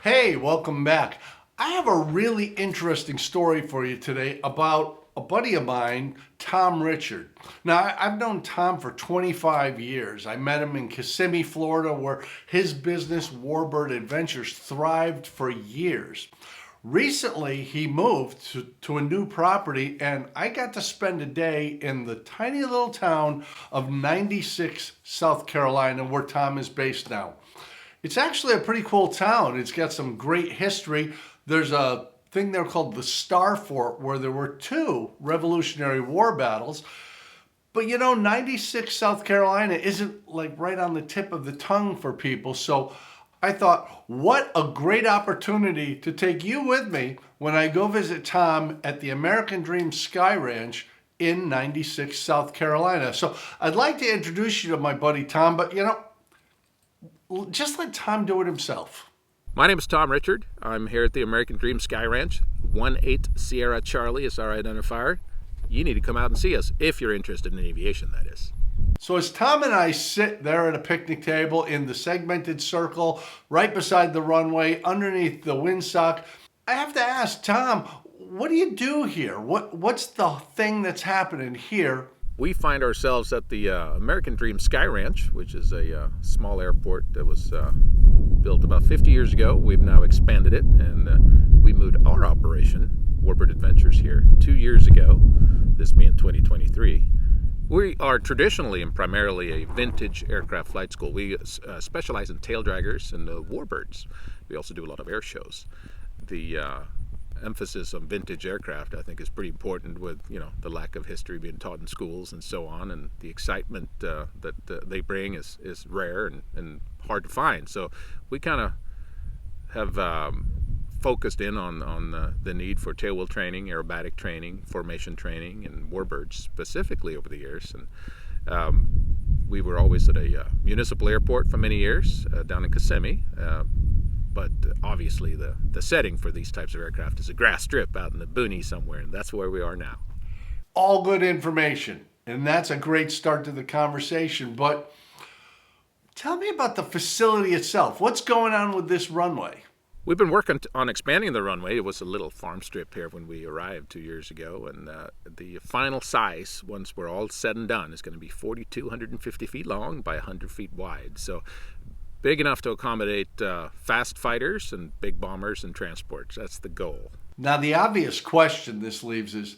Hey, welcome back. I have a really interesting story for you today about a buddy of mine, Tom Richard. Now, I've known Tom for 25 years. I met him in Kissimmee, Florida, where his business, Warbird Adventures, thrived for years. Recently, he moved to a new property, and I got to spend a day in the tiny little town of 96, South Carolina, where Tom is based now. It's actually a pretty cool town. It's got some great history. There's a thing there called the Star Fort where there were two Revolutionary War battles. But 96 South Carolina isn't like right on the tip of the tongue for people. So I thought, what a great opportunity to take you with me when I go visit Tom at the American Dream Skyranch in 96 South Carolina. So I'd like to introduce you to my buddy Tom, but just let Tom do it himself. My name is Tom Richard. I'm here at the American Dream Skyranch. 18 Sierra Charlie is our identifier. You need to come out and see us if you're interested in aviation, that is. So as Tom and I sit there at a picnic table in the segmented circle, right beside the runway, underneath the windsock, I have to ask Tom, what do you do here? What's the thing that's happening here? We find ourselves at the American Dream Skyranch, which is a small airport that was built about 50 years ago. We've now expanded it, and we moved our operation, Warbird Adventures, here 2 years ago, this being 2023. We are traditionally and primarily a vintage aircraft flight school. We specialize in tail draggers and warbirds. We also do a lot of air shows. The emphasis on vintage aircraft, I think, is pretty important with the lack of history being taught in schools and so on, and the excitement that they bring is rare and hard to find. So we kind of have focused in on the need for tailwheel training, aerobatic training, formation training, and warbirds specifically over the years. And we were always at a municipal airport for many years down in Kissimmee. But obviously the setting for these types of aircraft is a grass strip out in the boonies somewhere, and that's where we are now. All good information, and that's a great start to the conversation. But tell me about the facility itself. What's going on with this runway? We've been working on expanding the runway. It was a little farm strip here when we arrived 2 years ago, and the final size, once we're all said and done, is going to be 4,250 feet long by 100 feet wide. So big enough to accommodate fast fighters and big bombers and transports. That's the goal. Now, the obvious question this leaves is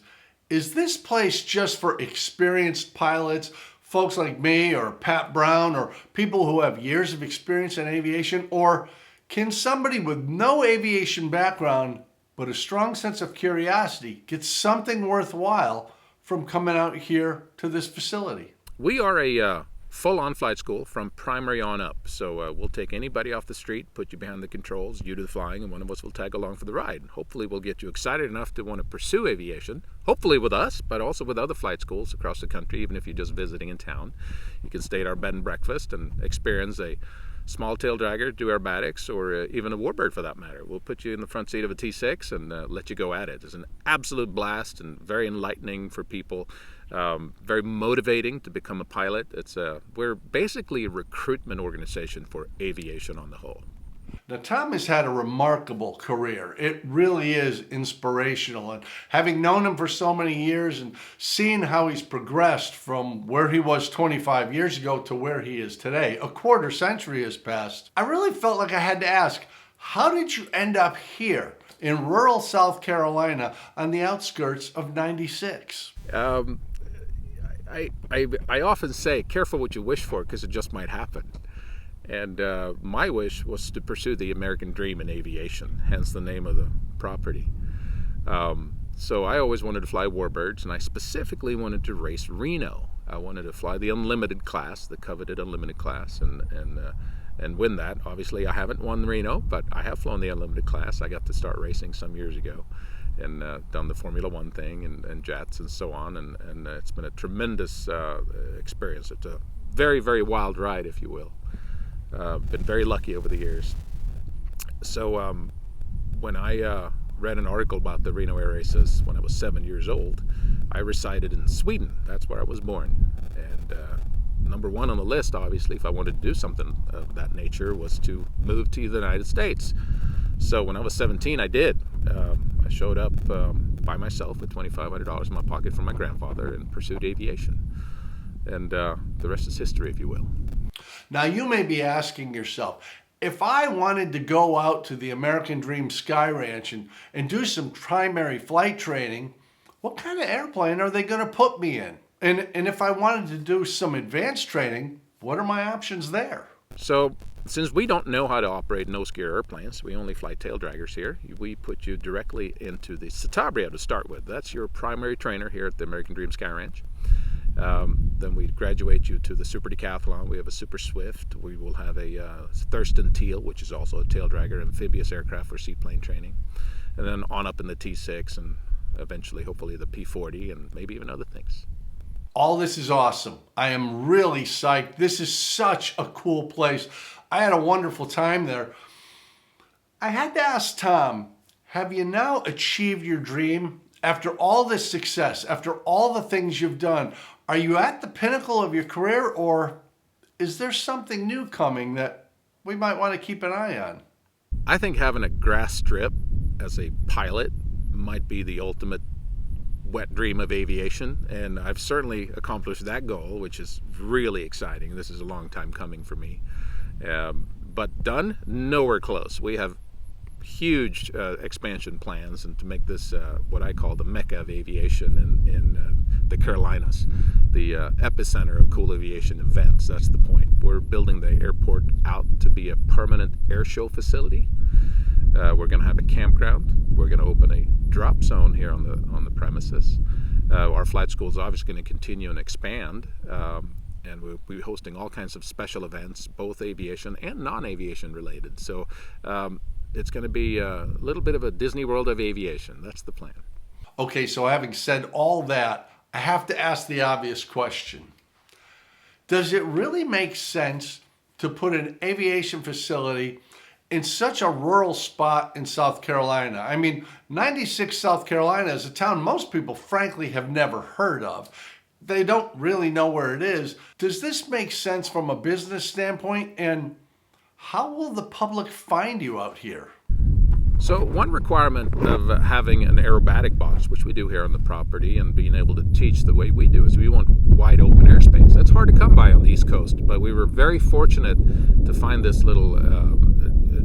this place just for experienced pilots, folks like me or Pat Brown, or people who have years of experience in aviation? Or can somebody with no aviation background but a strong sense of curiosity get something worthwhile from coming out here to this facility? We are a full-on flight school from primary on up. So we'll take anybody off the street, put you behind the controls, you do the flying, and one of us will tag along for the ride. Hopefully we'll get you excited enough to want to pursue aviation, hopefully with us, but also with other flight schools across the country. Even if you're just visiting in town, you can stay at our bed and breakfast and experience a small tail dragger, do aerobatics, or even a warbird for that matter. We'll put you in the front seat of a T6 and let you go at it. It's an absolute blast and very enlightening for people. Very motivating to become a pilot. We're basically a recruitment organization for aviation on the whole. Now, Tom has had a remarkable career. It really is inspirational. And having known him for so many years and seeing how he's progressed from where he was 25 years ago to where he is today, a quarter century has passed, I really felt like I had to ask, how did you end up here in rural South Carolina on the outskirts of 96? I often say, careful what you wish for, because it just might happen. And my wish was to pursue the American dream in aviation, hence the name of the property. So I always wanted to fly warbirds, and I specifically wanted to race Reno. I wanted to fly the unlimited class, the coveted unlimited class, and win that. Obviously, I haven't won Reno, but I have flown the unlimited class. I got to start racing some years ago, and done the Formula One thing and jets and so on, and it's been a tremendous experience. It's a very, very wild ride, if you will. Been very lucky over the years. So when I read an article about the Reno Air Races when I was 7 years old, I resided in Sweden. That's where I was born. And number one on the list, obviously, if I wanted to do something of that nature, was to move to the United States. So when I was 17, I did. I showed up by myself with $2,500 in my pocket from my grandfather and pursued aviation. And the rest is history, if you will. Now you may be asking yourself, if I wanted to go out to the American Dream Skyranch and do some primary flight training, what kind of airplane are they going to put me in? And if I wanted to do some advanced training, what are my options there? So since we don't know how to operate nose-gear airplanes, we only fly tail draggers here, we put you directly into the Citabria to start with. That's your primary trainer here at the American Dream Skyranch. Then we graduate you to the Super Decathlon. We have a Super Swift. We will have a Thurston Teal, which is also a tail dragger, amphibious aircraft for seaplane training. And then on up in the T6 and eventually, hopefully, the P40 and maybe even other things. All this is awesome. I am really psyched. This is such a cool place. I had a wonderful time there. I had to ask Tom, have you now achieved your dream? After all this success, after all the things you've done, are you at the pinnacle of your career, or is there something new coming that we might want to keep an eye on? I think having a grass strip as a pilot might be the ultimate wet dream of aviation, and I've certainly accomplished that goal, which is really exciting. This is a long time coming for me. But done? Nowhere close. We have huge expansion plans and to make this what I call the mecca of aviation in the Carolinas, the epicenter of cool aviation events. That's the point. We're building the airport out to be a permanent air show facility. We're going to have a campground. We're going to open a drop zone here on the premises. Our flight school is obviously going to continue and expand. And we'll be hosting all kinds of special events, both aviation and non-aviation related. So it's going to be a little bit of a Disney World of aviation. That's the plan. Okay, so having said all that, I have to ask the obvious question. Does it really make sense to put an aviation facility in such a rural spot in South Carolina? I mean, 96 South Carolina is a town most people frankly have never heard of. They don't really know where it is. Does this make sense from a business standpoint? And how will the public find you out here? So one requirement of having an aerobatic box, which we do here on the property, and being able to teach the way we do, is we want wide open airspace. That's hard to come by on the East Coast, but we were very fortunate to find this little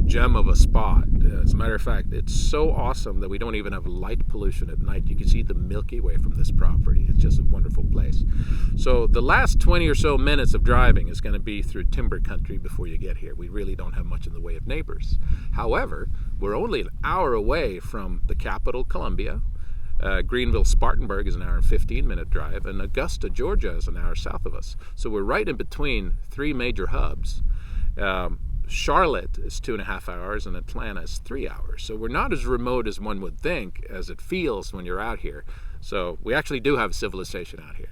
gem of a spot. As a matter of fact, it's so awesome that we don't even have light pollution at night. You can see the Milky Way from this property. It's just a wonderful place. So the last 20 or so minutes of driving is going to be through timber country before you get here. We really don't have much in the way of neighbors. However, we're only an hour away from the capital, Columbia. Greenville, Spartanburg is an hour and 15-minute drive, and Augusta, Georgia is an hour south of us. So we're right in between three major hubs. Charlotte is 2.5 hours, and Atlanta is 3 hours. So we're not as remote as one would think, as it feels when you're out here. So we actually do have civilization out here.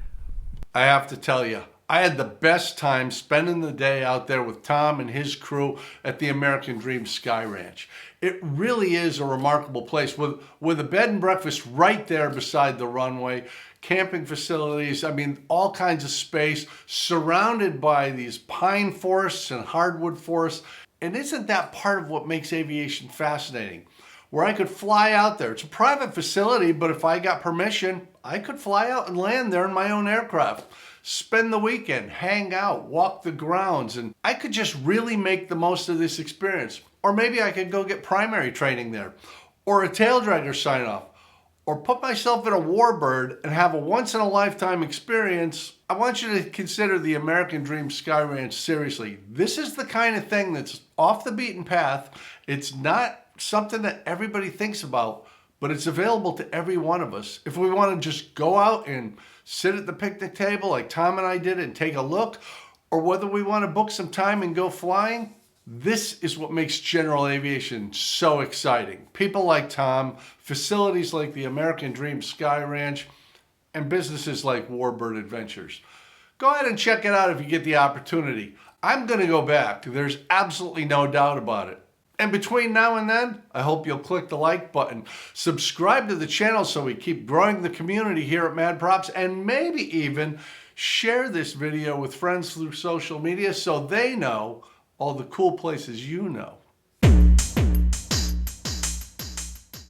I have to tell you, I had the best time spending the day out there with Tom and his crew at the American Dream Skyranch. It really is a remarkable place with a bed and breakfast right there beside the runway, camping facilities, I mean, all kinds of space, surrounded by these pine forests and hardwood forests. And isn't that part of what makes aviation fascinating? Where I could fly out there. It's a private facility, but if I got permission, I could fly out and land there in my own aircraft. Spend the weekend, hang out, walk the grounds, and I could just really make the most of this experience. Or maybe I could go get primary training there, or a tail dragger sign off, or put myself in a warbird and have a once-in-a-lifetime experience. I want you to consider the American Dream Skyranch seriously. This is the kind of thing that's off the beaten path. It's not something that everybody thinks about, but it's available to every one of us. If we want to just go out and sit at the picnic table like Tom and I did and take a look, or whether we want to book some time and go flying, this is what makes general aviation so exciting. People like Tom, facilities like the American Dream Skyranch, and businesses like Warbird Adventures. Go ahead and check it out if you get the opportunity. I'm going to go back. There's absolutely no doubt about it. And between now and then, I hope you'll click the like button, subscribe to the channel so we keep growing the community here at MadProps, and maybe even share this video with friends through social media so they know all the cool places you know.